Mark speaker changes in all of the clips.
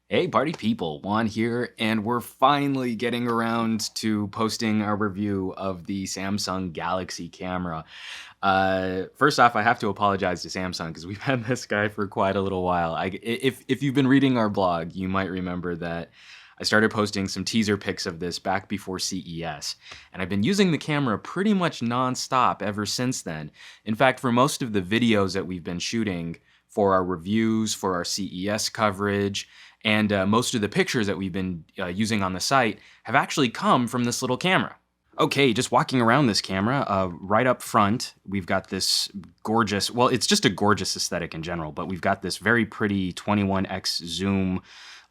Speaker 1: Hey party people, Juan here, and we're finally getting around to posting our review of the Samsung Galaxy camera. First off, I have to apologize to Samsung because we've had this guy for quite a little while. If you've been reading our blog, you might remember that I started posting some teaser pics of this back before CES, and I've been using the camera pretty much non-stop ever since then. In fact, for most of the videos that we've been shooting for our reviews, for our CES coverage, and most of the pictures that we've been using on the site have actually come from this little camera. Okay, just walking around this camera, right up front, we've got this gorgeous, well, it's just a gorgeous aesthetic in general, but we've got this very pretty 21x zoom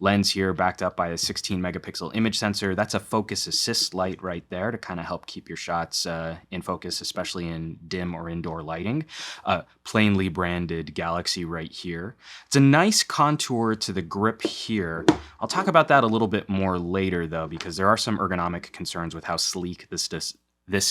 Speaker 1: lens here backed up by a 16 megapixel image sensor. That's a focus assist light right there to kind of help keep your shots in focus, especially in dim or indoor lighting. Plainly branded Galaxy right here. It's a nice contour to the grip here. I'll talk about that a little bit more later though, because there are some ergonomic concerns with how sleek this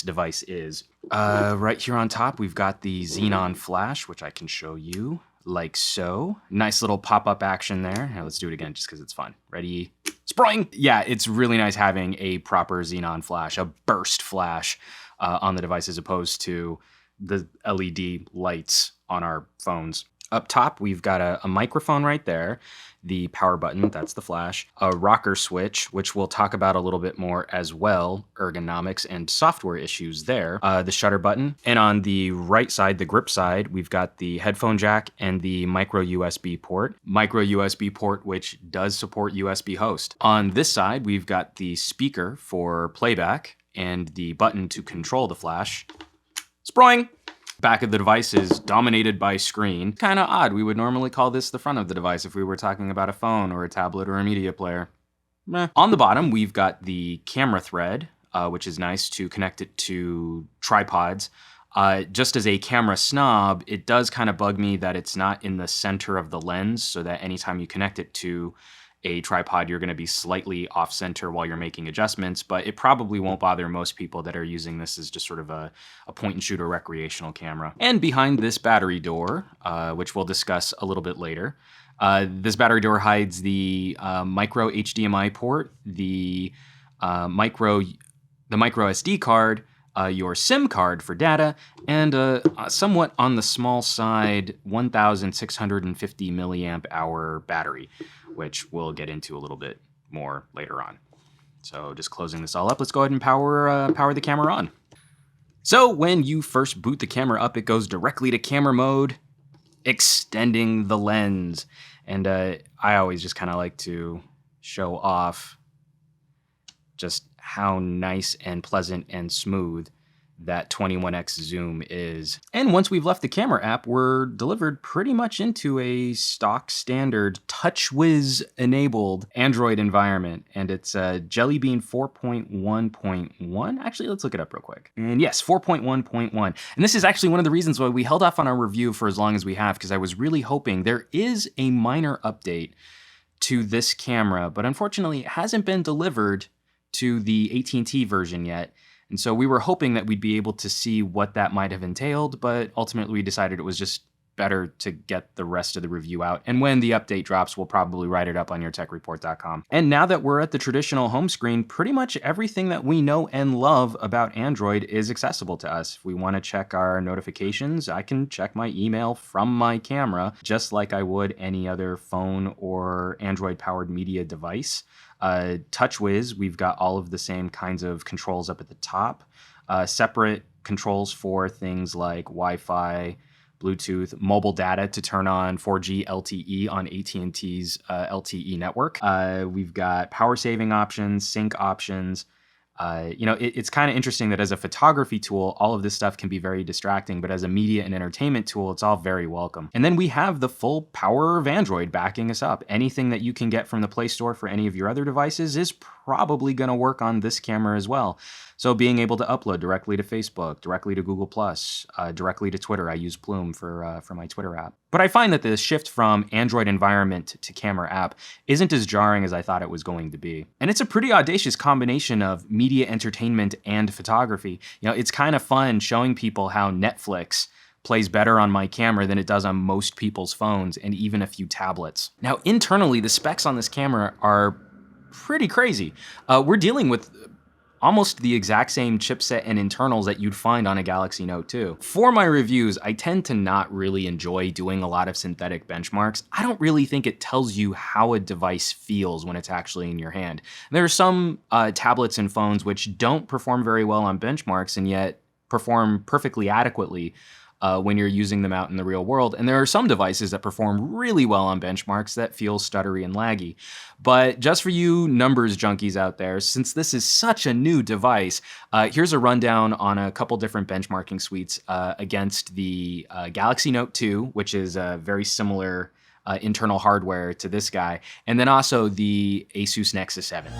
Speaker 1: device is. Right here on top, we've got the Xenon Flash, which I can show you. Like so. Nice little pop-up action there. Now let's do it again just because it's fun. Ready? Spring! Yeah, it's really nice having a proper Xenon flash, a burst flash on the device as opposed to the LED lights on our phones. Up top, we've got a microphone right there, the power button, that's the flash, a rocker switch, which we'll talk about a little bit more as well, ergonomics and software issues there, the shutter button, and on the right side, the grip side, we've got the headphone jack and the micro USB port, which does support USB host. On this side, we've got the speaker for playback and the button to control the flash. Sproing! Back of the device is dominated by screen. Kind of odd, we would normally call this the front of the device if we were talking about a phone or a tablet or a media player. Meh. On the bottom, we've got the camera thread, which is nice to connect it to tripods. Just as a camera snob, it does kind of bug me that it's not in the center of the lens, so that anytime you connect it to a tripod, you're going to be slightly off center while you're making adjustments, but it probably won't bother most people that are using this as just sort of a point and shoot or recreational camera. And behind this battery door, which we'll discuss a little bit later, this battery door hides the micro HDMI port, the micro SD card, your SIM card for data, and somewhat on the small side 1,650 milliamp hour battery, which we'll get into a little bit more later on. So just closing this all up, let's go ahead and power the camera on. So when you first boot the camera up, it goes directly to camera mode, extending the lens. And I always just kind of like to show off just how nice and pleasant and smooth that 21x zoom is. And once we've left the camera app, we're delivered pretty much into a stock standard TouchWiz enabled Android environment. And it's Jelly Bean 4.1.1. Actually, let's look it up real quick. And yes, 4.1.1. And this is actually one of the reasons why we held off on our review for as long as we have, because I was really hoping there is a minor update to this camera, but unfortunately it hasn't been delivered to the AT&T version yet. And so we were hoping that we'd be able to see what that might have entailed, but ultimately we decided it was just better to get the rest of the review out. And when the update drops, we'll probably write it up on yourtechreport.com. And now that we're at the traditional home screen, pretty much everything that we know and love about Android is accessible to us. If we want to check our notifications, I can check my email from my camera, just like I would any other phone or Android-powered media device. TouchWiz, we've got all of the same kinds of controls up at the top. Separate controls for things like Wi-Fi, Bluetooth, mobile data to turn on 4G LTE on AT&T's LTE network. We've got power saving options, sync options. It's kind of interesting that as a photography tool, all of this stuff can be very distracting, but as a media and entertainment tool, it's all very welcome. And then we have the full power of Android backing us up. Anything that you can get from the Play Store for any of your other devices is probably going to work on this camera as well. So being able to upload directly to Facebook, directly to Google+, directly to Twitter. I use Plume for my Twitter app. But I find that the shift from Android environment to camera app isn't as jarring as I thought it was going to be. And it's a pretty audacious combination of media entertainment and photography. It's kind of fun showing people how Netflix plays better on my camera than it does on most people's phones and even a few tablets. Now, internally, the specs on this camera are pretty crazy. We're dealing with almost the exact same chipset and internals that you'd find on a Galaxy Note 2. For my reviews, I tend to not really enjoy doing a lot of synthetic benchmarks. I don't really think it tells you how a device feels when it's actually in your hand. There are some tablets and phones which don't perform very well on benchmarks and yet perform perfectly adequately when you're using them out in the real world. And there are some devices that perform really well on benchmarks that feel stuttery and laggy. But just for you numbers junkies out there, since this is such a new device, here's a rundown on a couple different benchmarking suites against the Galaxy Note 2, which is a very similar internal hardware to this guy, and then also the Asus Nexus 7.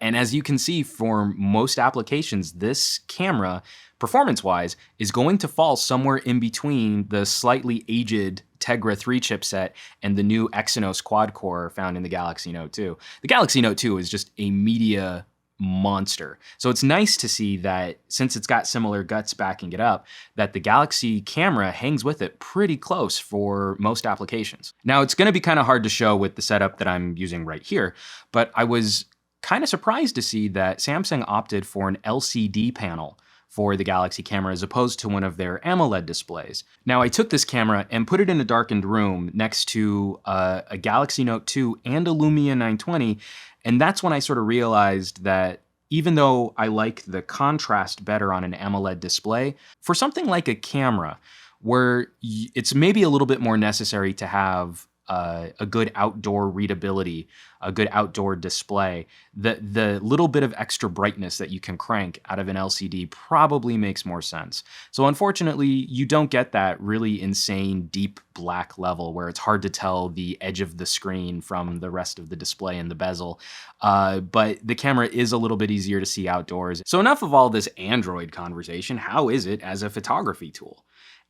Speaker 1: And as you can see, for most applications, this camera, performance-wise, is going to fall somewhere in between the slightly aged Tegra 3 chipset and the new Exynos quad-core found in the Galaxy Note 2. The Galaxy Note 2 is just a media monster. So it's nice to see that, since it's got similar guts backing it up, that the Galaxy camera hangs with it pretty close for most applications. Now, it's going to be kind of hard to show with the setup that I'm using right here, but I was kind of surprised to see that Samsung opted for an LCD panel for the Galaxy camera as opposed to one of their AMOLED displays. Now, I took this camera and put it in a darkened room next to a Galaxy Note 2 and a Lumia 920, and that's when I sort of realized that even though I like the contrast better on an AMOLED display, for something like a camera, where it's maybe a little bit more necessary to have a good outdoor readability, a good outdoor display, the little bit of extra brightness that you can crank out of an LCD probably makes more sense. So unfortunately, you don't get that really insane deep black level where it's hard to tell the edge of the screen from the rest of the display and the bezel. But the camera is a little bit easier to see outdoors. So enough of all this Android conversation. How is it as a photography tool?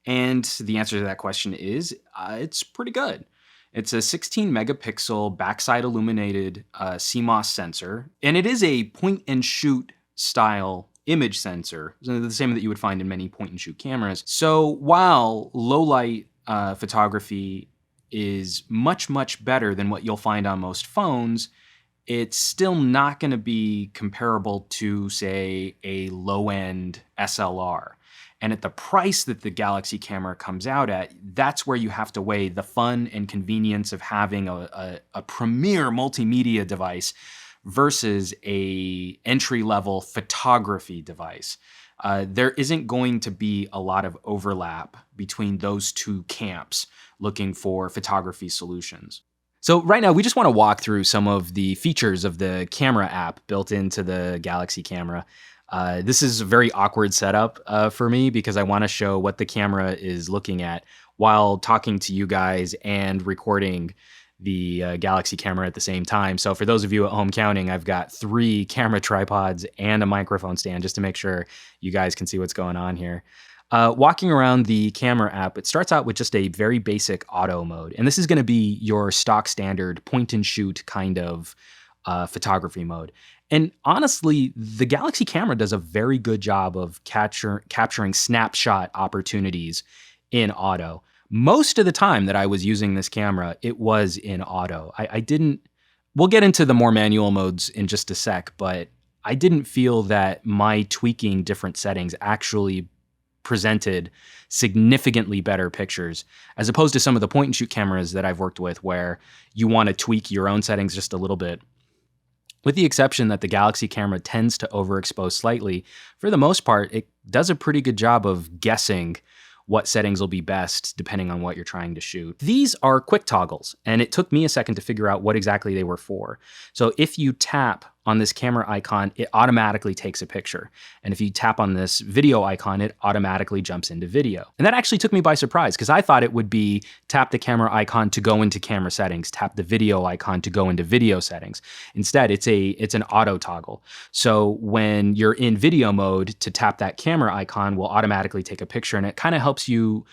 Speaker 1: And the answer to that question is, it's pretty good. It's a 16 megapixel backside illuminated CMOS sensor, and it is a point and shoot style image sensor, the same that you would find in many point and shoot cameras. So while low light photography is much, much better than what you'll find on most phones, it's still not going to be comparable to, say, a low-end SLR. And at the price that the Galaxy camera comes out at, that's where you have to weigh the fun and convenience of having a premier multimedia device versus a entry-level photography device. There isn't going to be a lot of overlap between those two camps looking for photography solutions. So right now, we just want to walk through some of the features of the camera app built into the Galaxy camera. This is a very awkward setup for me because I want to show what the camera is looking at while talking to you guys and recording the Galaxy camera at the same time. So for those of you at home counting, I've got 3 camera tripods and a microphone stand just to make sure you guys can see what's going on here. Walking around the camera app, it starts out with just a very basic auto mode. And this is going to be your stock standard point and shoot kind of photography mode. And honestly, the Galaxy camera does a very good job of capturing snapshot opportunities in auto. Most of the time that I was using this camera, it was in auto. We'll get into the more manual modes in just a sec, but I didn't feel that my tweaking different settings actually presented significantly better pictures, as opposed to some of the point and shoot cameras that I've worked with where you want to tweak your own settings just a little bit. With the exception that the Galaxy camera tends to overexpose slightly, for the most part, it does a pretty good job of guessing what settings will be best depending on what you're trying to shoot. These are quick toggles, and it took me a second to figure out what exactly they were for. So if you tap on this camera icon, it automatically takes a picture. And if you tap on this video icon, it automatically jumps into video. And that actually took me by surprise because I thought it would be tap the camera icon to go into camera settings, tap the video icon to go into video settings. Instead, it's an auto toggle. So when you're in video mode, to tap that camera icon will automatically take a picture, and it kind of helps you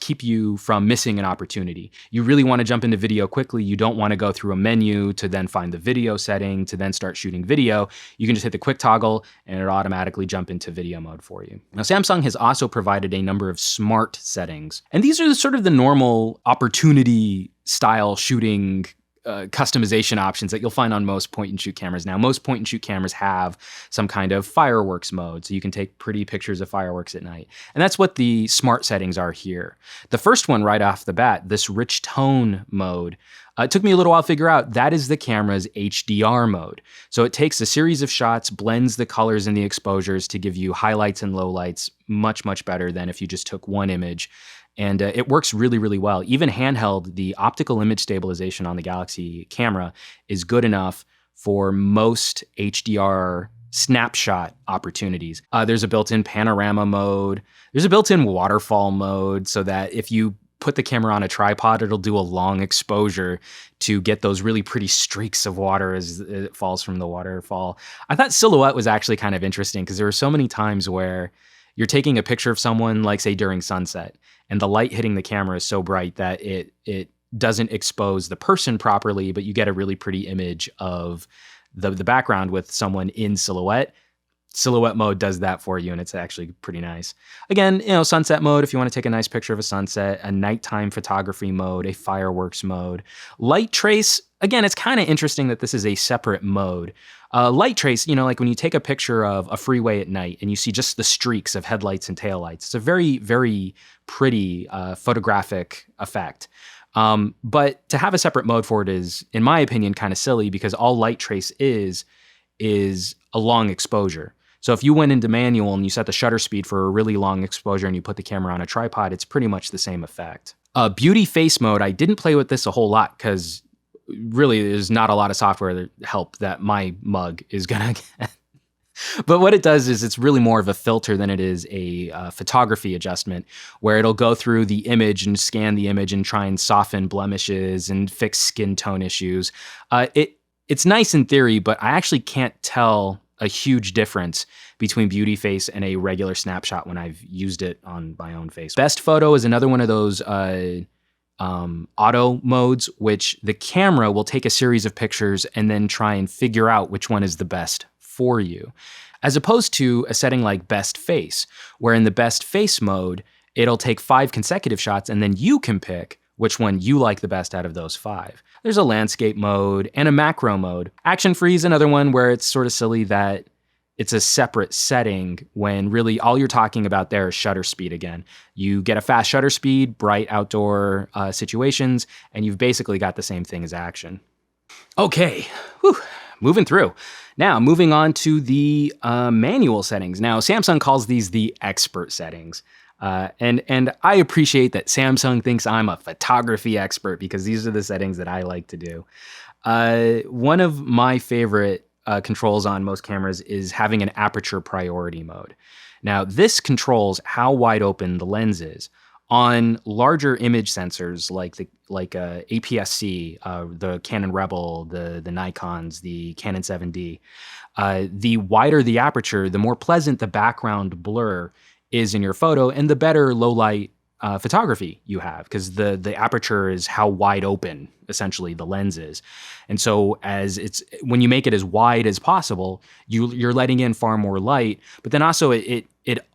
Speaker 1: keep you from missing an opportunity. You really want to jump into video quickly. You don't want to go through a menu to then find the video setting to then start shooting video. You can just hit the quick toggle and it automatically jump into video mode for you. Now, Samsung has also provided a number of smart settings, and these are sort of the normal opportunity style shooting customization options that you'll find on most point and shoot cameras. Now, most point and shoot cameras have some kind of fireworks mode, so you can take pretty pictures of fireworks at night. And that's what the smart settings are here. The first one right off the bat, this rich tone mode, it took me a little while to figure out that is the camera's HDR mode. So it takes a series of shots, blends the colors and the exposures to give you highlights and lowlights much, much better than if you just took one image. And it works really, really well. Even handheld, the optical image stabilization on the Galaxy camera is good enough for most HDR snapshot opportunities. There's a built-in panorama mode. There's a built-in waterfall mode so that if you put the camera on a tripod, it'll do a long exposure to get those really pretty streaks of water as it falls from the waterfall. I thought silhouette was actually kind of interesting because there were so many times where you're taking a picture of someone, like say during sunset, and the light hitting the camera is so bright that it doesn't expose the person properly, but you get a really pretty image of the background with someone in silhouette. Silhouette mode does that for you, and it's actually pretty nice. Again, sunset mode, if you want to take a nice picture of a sunset, a nighttime photography mode, a fireworks mode. Light trace, again, it's kind of interesting that this is a separate mode. Light trace, like when you take a picture of a freeway at night and you see just the streaks of headlights and taillights, it's a very, very pretty photographic effect. But to have a separate mode for it is, in my opinion, kind of silly because all light trace is a long exposure. So if you went into manual and you set the shutter speed for a really long exposure and you put the camera on a tripod, it's pretty much the same effect. Beauty face mode, I didn't play with this a whole lot because really there's not a lot of software help that my mug is gonna get. But what it does is it's really more of a filter than it is a photography adjustment, where it'll go through the image and scan the image and try and soften blemishes and fix skin tone issues. It's nice in theory, but I actually can't tell a huge difference between beauty face and a regular snapshot when I've used it on my own face. Best photo is another one of those auto modes, which the camera will take a series of pictures and then try and figure out which one is the best for you, as opposed to a setting like best face, where in the best face mode, it'll take 5 consecutive shots and then you can pick which one you like the best out of those 5. There's a landscape mode and a macro mode. Action free is another one where it's sort of silly that it's a separate setting when really all you're talking about there is shutter speed again. You get a fast shutter speed, bright outdoor situations, and you've basically got the same thing as action. Okay, moving through. Now, moving on to the manual settings. Now, Samsung calls these the expert settings. And I appreciate that Samsung thinks I'm a photography expert because these are the settings that I like to do. One of my favorite controls on most cameras is having an aperture priority mode. Now, this controls how wide open the lens is. On larger image sensors like APS-C, the Canon Rebel, the Nikons, the Canon 7D, the wider the aperture, the more pleasant the background blur is in your photo, and the better low light photography you have, because the aperture is how wide open essentially the lens is. And so when you make it as wide as possible, you're letting in far more light, but then also it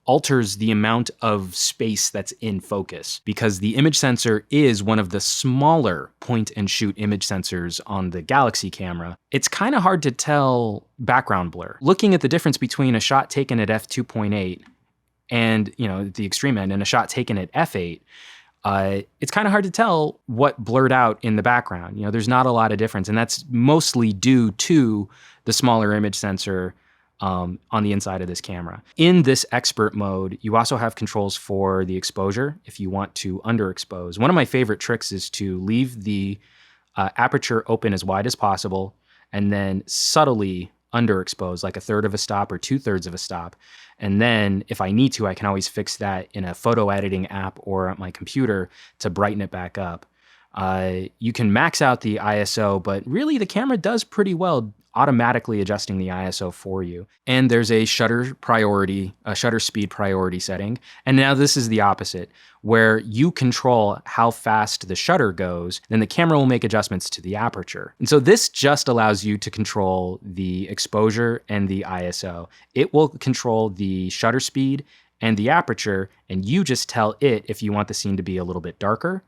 Speaker 1: alters the amount of space that's in focus, because the image sensor is one of the smaller point and shoot image sensors on the Galaxy camera. It's kind of hard to tell background blur. Looking at the difference between a shot taken at f2.8 and, the extreme end, and a shot taken at f8, it's kind of hard to tell what blurred out in the background. There's not a lot of difference, and that's mostly due to the smaller image sensor on the inside of this camera. In this expert mode, you also have controls for the exposure if you want to underexpose. One of my favorite tricks is to leave the aperture open as wide as possible and then subtly underexpose, like 1/3 of a stop or 2/3 of a stop. And then if I need to, I can always fix that in a photo editing app or at my computer to brighten it back up. You can max out the ISO, but really the camera does pretty well automatically adjusting the ISO for you. And there's a shutter speed priority setting. And now this is the opposite, where you control how fast the shutter goes, then the camera will make adjustments to the aperture. And so this just allows you to control the exposure and the ISO. It will control the shutter speed and the aperture, and you just tell it if you want the scene to be a little bit darker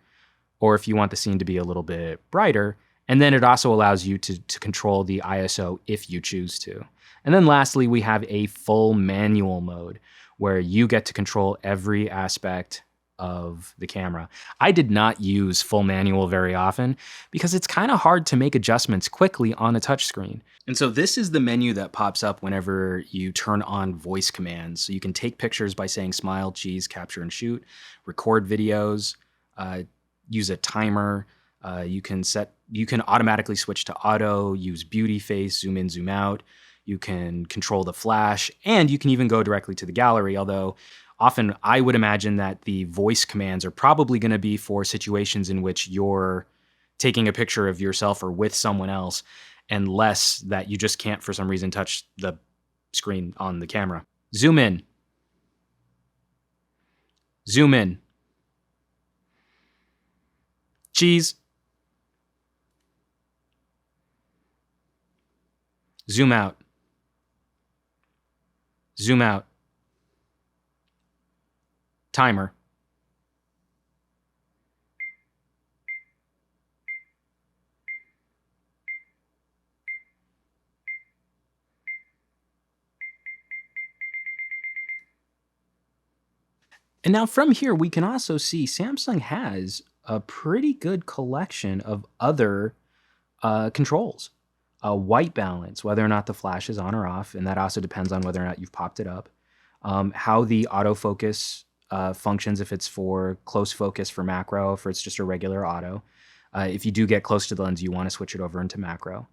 Speaker 1: or if you want the scene to be a little bit brighter. And then it also allows you to control the ISO if you choose to. And then lastly, we have a full manual mode where you get to control every aspect of the camera. I did not use full manual very often because it's kind of hard to make adjustments quickly on a touchscreen. And so this is the menu that pops up whenever you turn on voice commands. So you can take pictures by saying smile, cheese, capture and shoot, record videos, use a timer. You can automatically switch to auto, use beauty face, zoom in, zoom out. You can control the flash, and you can even go directly to the gallery, although often I would imagine that the voice commands are probably going to be for situations in which you're taking a picture of yourself or with someone else, and less that you just can't for some reason touch the screen on the camera. Zoom in. Zoom in. Cheese. Zoom out. Zoom out. Timer. And now from here, we can also see Samsung has a pretty good collection of other controls. White balance, whether or not the flash is on or off, and that also depends on whether or not you've popped it up. How the autofocus functions, if it's for close focus for macro, if it's just a regular auto. If you do get close to the lens, you want to switch it over into macro.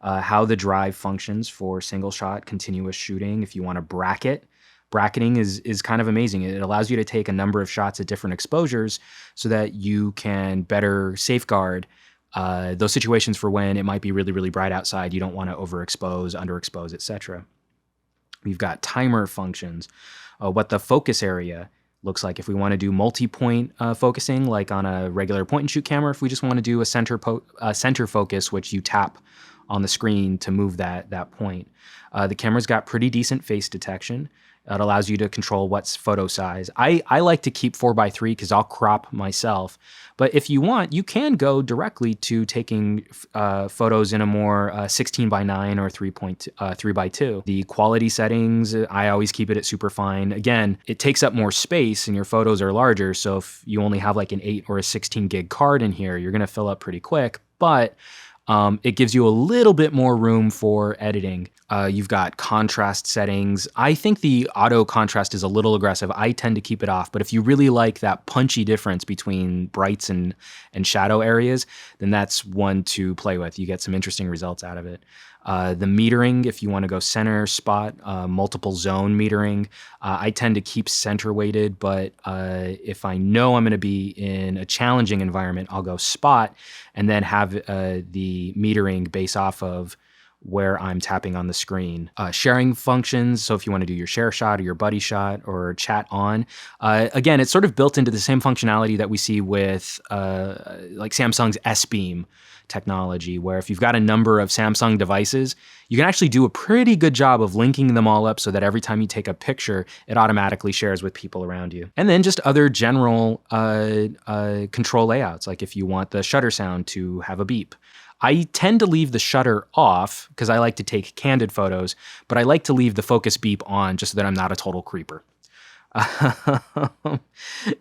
Speaker 1: How the drive functions for single shot, continuous shooting. If you want to bracket, bracketing is kind of amazing. It allows you to take a number of shots at different exposures so that you can better safeguard those situations for when it might be really, really bright outside. You don't want to overexpose, underexpose, etc. We've got timer functions, what the focus area looks like if we want to do multi-point focusing, like on a regular point and shoot camera. If we just want to do a center focus, which you tap on the screen to move that point. The camera's got pretty decent face detection. It allows you to control what's photo size. I like to keep 4x3 because I'll crop myself. But if you want, you can go directly to taking photos in a more 16:9 or 3:2. The quality settings, I always keep it at super fine. Again, it takes up more space and your photos are larger. So if you only have like an 8 or a 16 gig card in here, you're going to fill up pretty quick. But it gives you a little bit more room for editing. You've got contrast settings. I think the auto contrast is a little aggressive. I tend to keep it off, but if you really like that punchy difference between brights and shadow areas, then that's one to play with. You get some interesting results out of it. The metering, if you want to go center spot, multiple zone metering, I tend to keep center weighted, but if I know I'm going to be in a challenging environment, I'll go spot and then have the metering base off of where I'm tapping on the screen. Sharing functions, so if you want to do your share shot or your buddy shot or chat on, again, it's sort of built into the same functionality that we see with like Samsung's S-Beam technology, where if you've got a number of Samsung devices, you can actually do a pretty good job of linking them all up so that every time you take a picture, it automatically shares with people around you. And then just other general control layouts, like if you want the shutter sound to have a beep. I tend to leave the shutter off because I like to take candid photos, but I like to leave the focus beep on just so that I'm not a total creeper.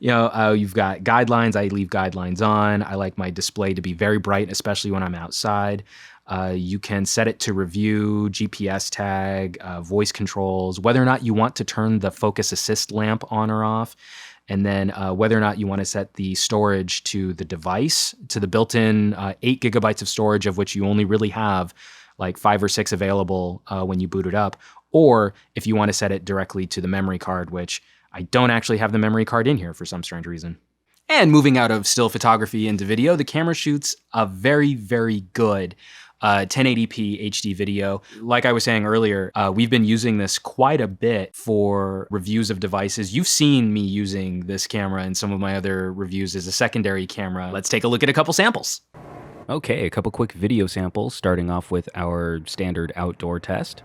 Speaker 1: You've got guidelines. I leave guidelines on. I like my display to be very bright, especially when I'm outside. You can set it to review, GPS tag, voice controls, whether or not you want to turn the focus assist lamp on or off, and then whether or not you want to set the storage to the device, to the built-in 8 gigabytes of storage, of which you only really have like 5 or 6 available when you boot it up, or if you want to set it directly to the memory card, which I don't actually have the memory card in here for some strange reason. And moving out of still photography into video, the camera shoots a very, very good 1080p HD video. Like I was saying earlier, we've been using this quite a bit for reviews of devices. You've seen me using this camera in some of my other reviews as a secondary camera. Let's take a look at a couple samples. Okay, a couple quick video samples, starting off with our standard outdoor test.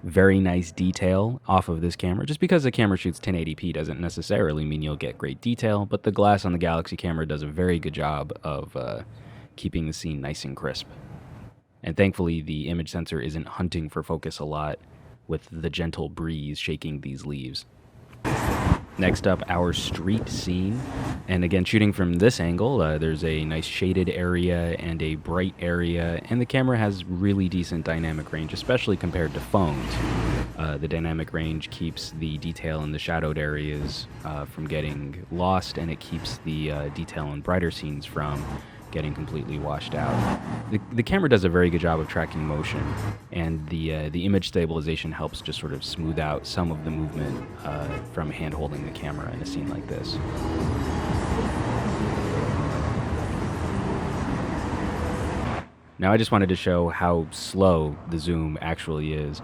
Speaker 1: Very nice detail off of this camera. Just because the camera shoots 1080p doesn't necessarily mean you'll get great detail, but the glass on the Galaxy camera does a very good job of keeping the scene nice and crisp. And thankfully, the image sensor isn't hunting for focus a lot with the gentle breeze shaking these leaves. Next up, our street scene. And again, shooting from this angle, there's a nice shaded area and a bright area, and the camera has really decent dynamic range, especially compared to phones. The dynamic range keeps the detail in the shadowed areas from getting lost, and it keeps the detail in brighter scenes from getting completely washed out. The camera does a very good job of tracking motion, and the image stabilization helps just sort of smooth out some of the movement from hand holding the camera in a scene like this. Now I just wanted to show how slow the zoom actually is.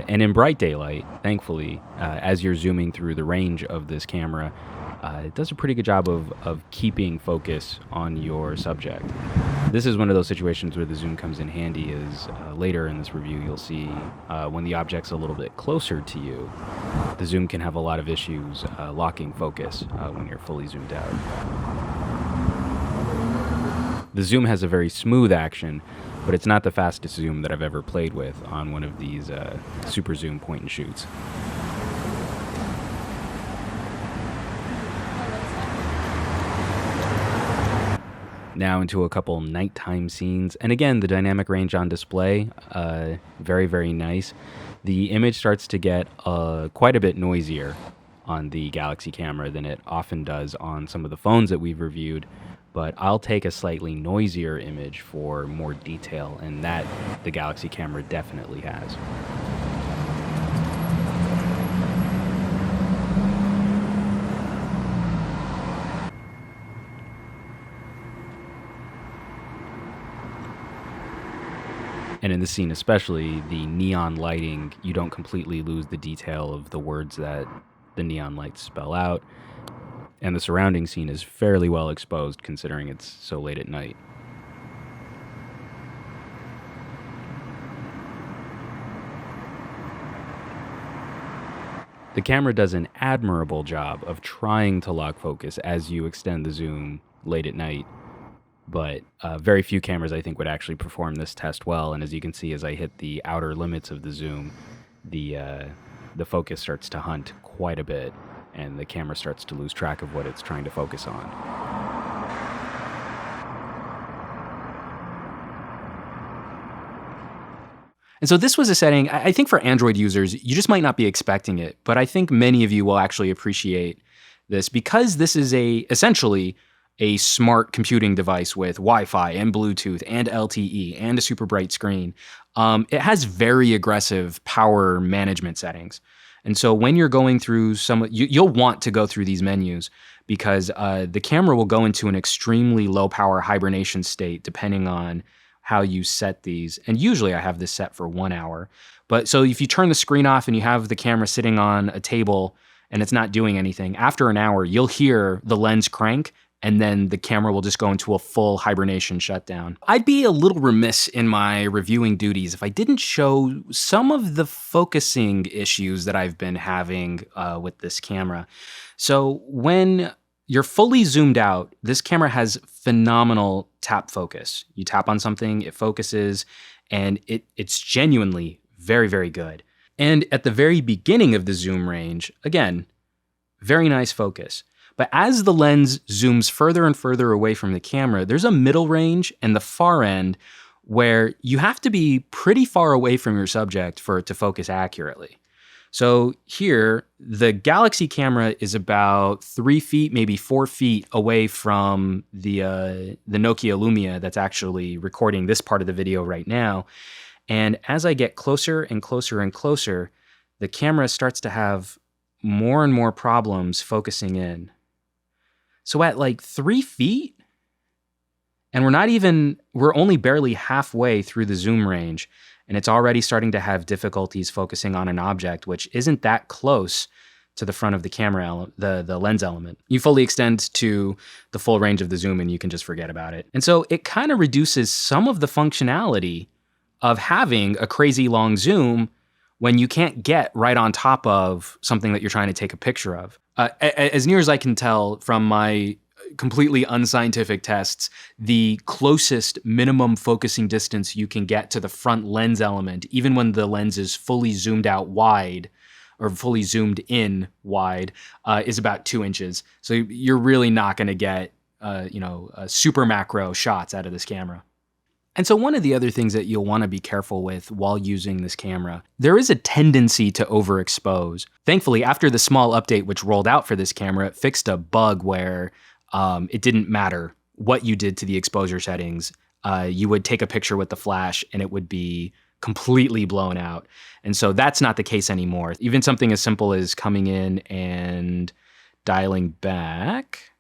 Speaker 1: And in bright daylight, thankfully, as you're zooming through the range of this camera, it does a pretty good job of keeping focus on your subject. This is one of those situations where the zoom comes in handy, as later in this review you'll see when the object's a little bit closer to you, the zoom can have a lot of issues locking focus when you're fully zoomed out. The zoom has a very smooth action, but it's not the fastest zoom that I've ever played with on one of these super zoom point and shoots. Now into a couple nighttime scenes, and again, the dynamic range on display, very, very nice. The image starts to get quite a bit noisier on the Galaxy camera than it often does on some of the phones that we've reviewed, but I'll take a slightly noisier image for more detail, and that the Galaxy camera definitely has. And in this scene especially, the neon lighting, you don't completely lose the detail of the words that the neon lights spell out. And the surrounding scene is fairly well exposed considering it's so late at night. The camera does an admirable job of trying to lock focus as you extend the zoom late at night. But very few cameras, I think, would actually perform this test well. And as you can see, as I hit the outer limits of the zoom, the focus starts to hunt quite a bit, and the camera starts to lose track of what it's trying to focus on. And so this was a setting, I think for Android users, you just might not be expecting it, but I think many of you will actually appreciate this because this is essentially a smart computing device with Wi-Fi and Bluetooth and LTE and a super bright screen. It has very aggressive power management settings. And so when you're going through you'll want to go through these menus because the camera will go into an extremely low power hibernation state depending on how you set these. And usually I have this set for 1 hour. But so if you turn the screen off and you have the camera sitting on a table and it's not doing anything, after an hour, you'll hear the lens crank and then the camera will just go into a full hibernation shutdown. I'd be a little remiss in my reviewing duties if I didn't show some of the focusing issues that I've been having with this camera. So when you're fully zoomed out, this camera has phenomenal tap focus. You tap on something, it focuses, and it's genuinely very, very good. And at the very beginning of the zoom range, again, very nice focus. But as the lens zooms further and further away from the camera, there's a middle range and the far end where you have to be pretty far away from your subject for it to focus accurately. So here, the Galaxy camera is about 3 feet, maybe 4 feet away from the Nokia Lumia that's actually recording this part of the video right now. And as I get closer and closer and closer, the camera starts to have more and more problems focusing in. So at like 3 feet, and we're only barely halfway through the zoom range, and it's already starting to have difficulties focusing on an object which isn't that close to the front of the camera, the lens element. You fully extend to the full range of the zoom and you can just forget about it. And so it kind of reduces some of the functionality of having a crazy long zoom when you can't get right on top of something that you're trying to take a picture of. As near as I can tell from my completely unscientific tests, the closest minimum focusing distance you can get to the front lens element, even when the lens is fully zoomed out wide or fully zoomed in wide, is about 2 inches. So you're really not going to get super macro shots out of this camera. And so one of the other things that you'll want to be careful with while using this camera, there is a tendency to overexpose. Thankfully, after the small update which rolled out for this camera, it fixed a bug where it didn't matter what you did to the exposure settings. You would take a picture with the flash and it would be completely blown out. And so that's not the case anymore. Even something as simple as coming in and dialing back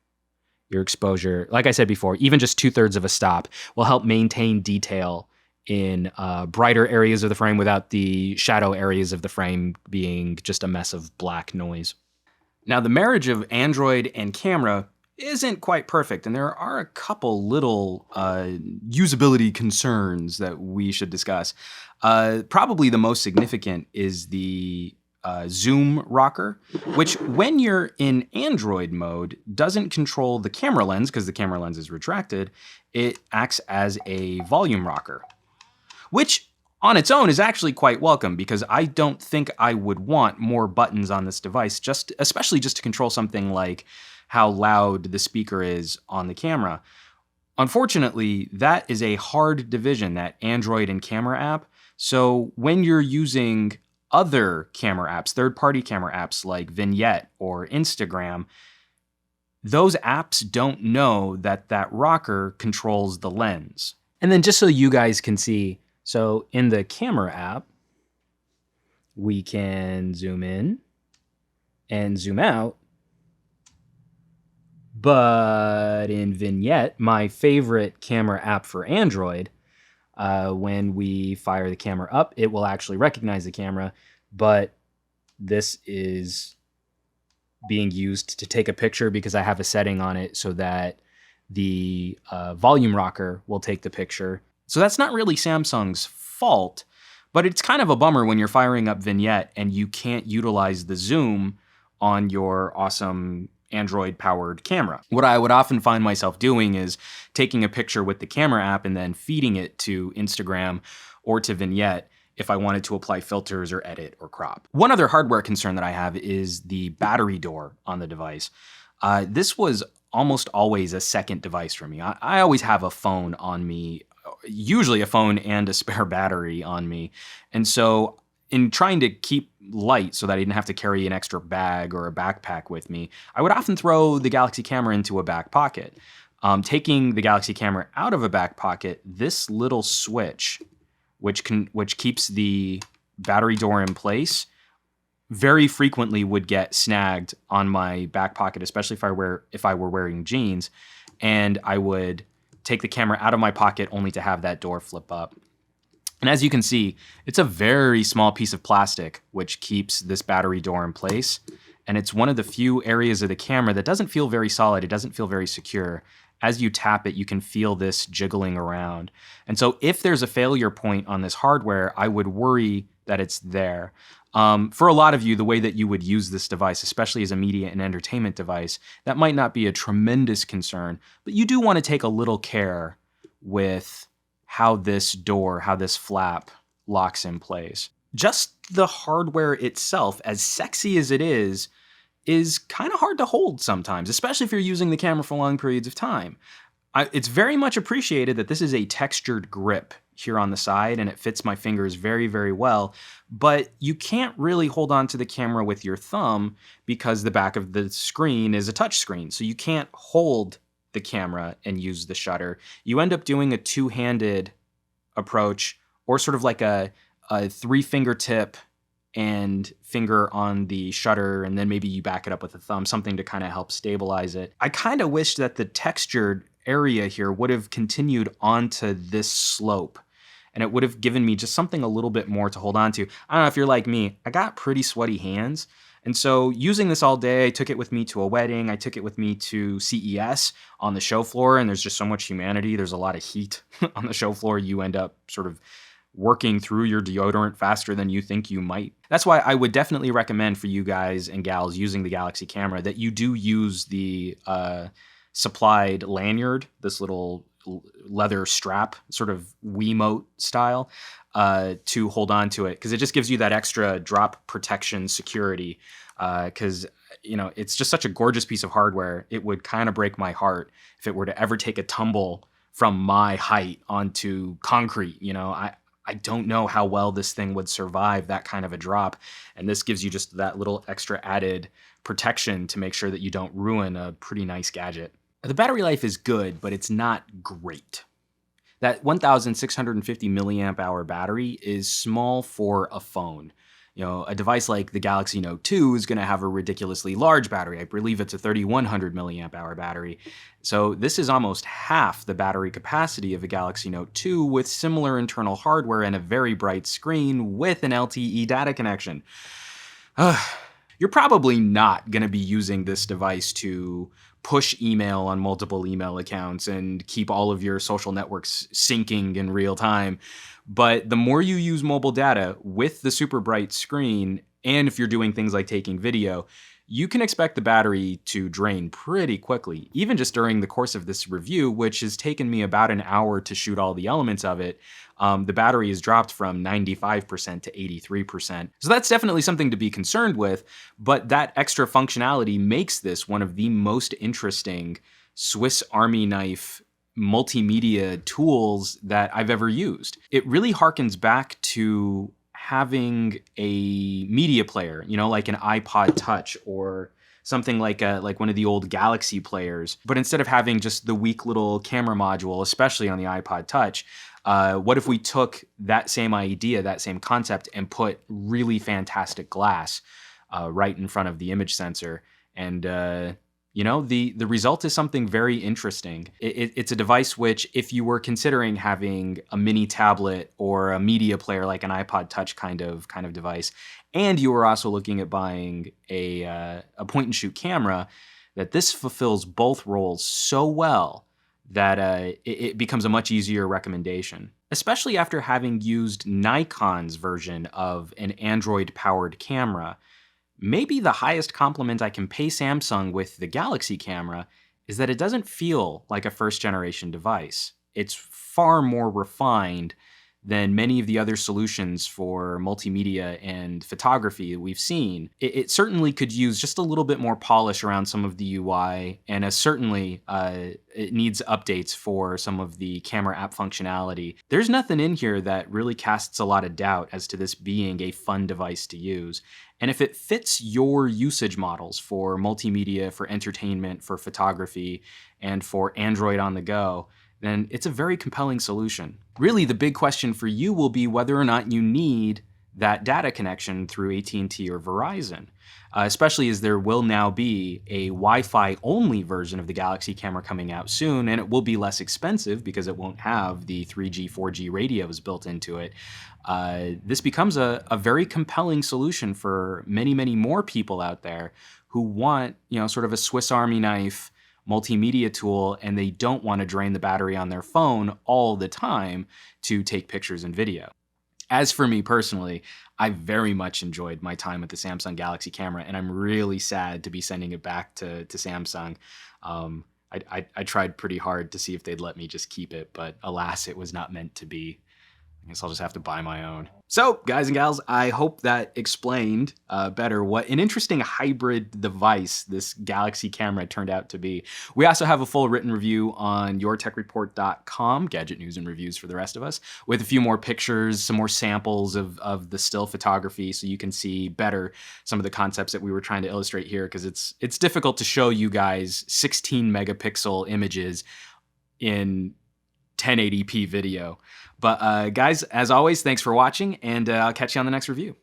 Speaker 1: your exposure, like I said before, even just 2/3 of a stop will help maintain detail in brighter areas of the frame without the shadow areas of the frame being just a mess of black noise. Now, the marriage of Android and camera isn't quite perfect, and there are a couple little usability concerns that we should discuss. Probably the most significant is the zoom rocker, which when you're in Android mode doesn't control the camera lens because the camera lens is retracted. It acts as a volume rocker, which on its own is actually quite welcome because I don't think I would want more buttons on this device, especially just to control something like how loud the speaker is on the camera. Unfortunately, that is a hard division, that Android and camera app. So when you're using other camera apps, third-party camera apps like Vignette or Instagram, those apps don't know that that rocker controls the lens. And then just so you guys can see, so in the camera app, we can zoom in and zoom out. But in Vignette, my favorite camera app for Android, when we fire the camera up, it will actually recognize the camera, but this is being used to take a picture because I have a setting on it so that the volume rocker will take the picture. So that's not really Samsung's fault, but it's kind of a bummer when you're firing up Vignette and you can't utilize the zoom on your awesome Android-powered camera. What I would often find myself doing is taking a picture with the camera app and then feeding it to Instagram or to Vignette if I wanted to apply filters or edit or crop. One other hardware concern that I have is the battery door on the device. This was almost always a second device for me. I always have a phone on me, usually a phone and a spare battery on me. And so in trying to keep light so that I didn't have to carry an extra bag or a backpack with me, I would often throw the Galaxy camera into a back pocket. Taking the Galaxy camera out of a back pocket, this little switch, which keeps the battery door in place, very frequently would get snagged on my back pocket, especially if I were wearing jeans, and I would take the camera out of my pocket only to have that door flip up. And as you can see, it's a very small piece of plastic which keeps this battery door in place. And it's one of the few areas of the camera that doesn't feel very solid. It doesn't feel very secure. As you tap it, you can feel this jiggling around. And so if there's a failure point on this hardware, I would worry that it's there. For a lot of you, the way that you would use this device, especially as a media and entertainment device, that might not be a tremendous concern, but you do want to take a little care with how this flap locks in place. just the hardware itself, as sexy as it is kind of hard to hold sometimes, especially if you're using the camera for long periods of time. It's very much appreciated that this is a textured grip here on the side and it fits my fingers very, very well, but you can't really hold on to the camera with your thumb because the back of the screen is a touch screen. So you can't hold the camera and use the shutter. You end up doing a two-handed approach, or sort of like a three-fingertip and finger on the shutter, and then maybe you back it up with a thumb, something to kind of help stabilize it. I kind of wish that the textured area here would have continued onto this slope, and it would have given me just something a little bit more to hold on to. I don't know if you're like me, I got pretty sweaty hands, and so using this all day, I took it with me to a wedding, I took it with me to CES on the show floor, and there's just so much humanity, there's a lot of heat on the show floor, you end up sort of working through your deodorant faster than you think you might. That's why I would definitely recommend for you guys and gals using the Galaxy camera that you do use the supplied lanyard, this little leather strap, sort of Wiimote style, to hold on to it, because it just gives you that extra drop protection security, because it's just such a gorgeous piece of hardware. It would kind of break my heart if it were to ever take a tumble from my height onto concrete. I don't know how well this thing would survive that kind of a drop, and this gives you just that little extra added protection to make sure that you don't ruin a pretty nice gadget. The battery life is good, but it's not great. That 1,650 milliamp hour battery is small for a phone. A device like the Galaxy Note 2 is going to have a ridiculously large battery. I believe it's a 3,100 milliamp hour battery. So this is almost half the battery capacity of a Galaxy Note 2 with similar internal hardware and a very bright screen with an LTE data connection. You're probably not going to be using this device to push email on multiple email accounts and keep all of your social networks syncing in real time. But the more you use mobile data with the super bright screen, and if you're doing things like taking video, you can expect the battery to drain pretty quickly. Even just during the course of this review, which has taken me about an hour to shoot all the elements of it, the battery has dropped from 95% to 83%. So that's definitely something to be concerned with, but that extra functionality makes this one of the most interesting Swiss Army knife multimedia tools that I've ever used. It really harkens back to having a media player, like an iPod Touch or something like one of the old Galaxy players. But instead of having just the weak little camera module, especially on the iPod Touch, what if we took that same idea, that same concept, and put really fantastic glass right in front of the image sensor? And the result is something very interesting. It's a device which, if you were considering having a mini tablet or a media player like an iPod Touch kind of device, and you were also looking at buying a point and shoot camera, that this fulfills both roles so well that it becomes a much easier recommendation, especially after having used Nikon's version of an Android-powered camera. Maybe the highest compliment I can pay Samsung with the Galaxy camera is that it doesn't feel like a first-generation device. It's far more refined than many of the other solutions for multimedia and photography that we've seen. It certainly could use just a little bit more polish around some of the UI, and certainly it needs updates for some of the camera app functionality. There's nothing in here that really casts a lot of doubt as to this being a fun device to use. And if it fits your usage models for multimedia, for entertainment, for photography, and for Android on the go, then it's a very compelling solution. Really, the big question for you will be whether or not you need that data connection through AT&T or Verizon, especially as there will now be a Wi-Fi only version of the Galaxy camera coming out soon, and it will be less expensive because it won't have the 3G, 4G radios built into it. This becomes a very compelling solution for many, many more people out there who want, sort of a Swiss Army knife multimedia tool, and they don't want to drain the battery on their phone all the time to take pictures and video. As for me personally, I very much enjoyed my time with the Samsung Galaxy camera, and I'm really sad to be sending it back to Samsung. I tried pretty hard to see if they'd let me just keep it, but alas, it was not meant to be. I guess I'll just have to buy my own. So, guys and gals, I hope that explained better what an interesting hybrid device this Galaxy camera turned out to be. We also have a full written review on yourtechreport.com, gadget news and reviews for the rest of us, with a few more pictures, some more samples of the still photography, so you can see better some of the concepts that we were trying to illustrate here, because it's difficult to show you guys 16 megapixel images in 1080p video. But guys, as always, thanks for watching, and I'll catch you on the next review.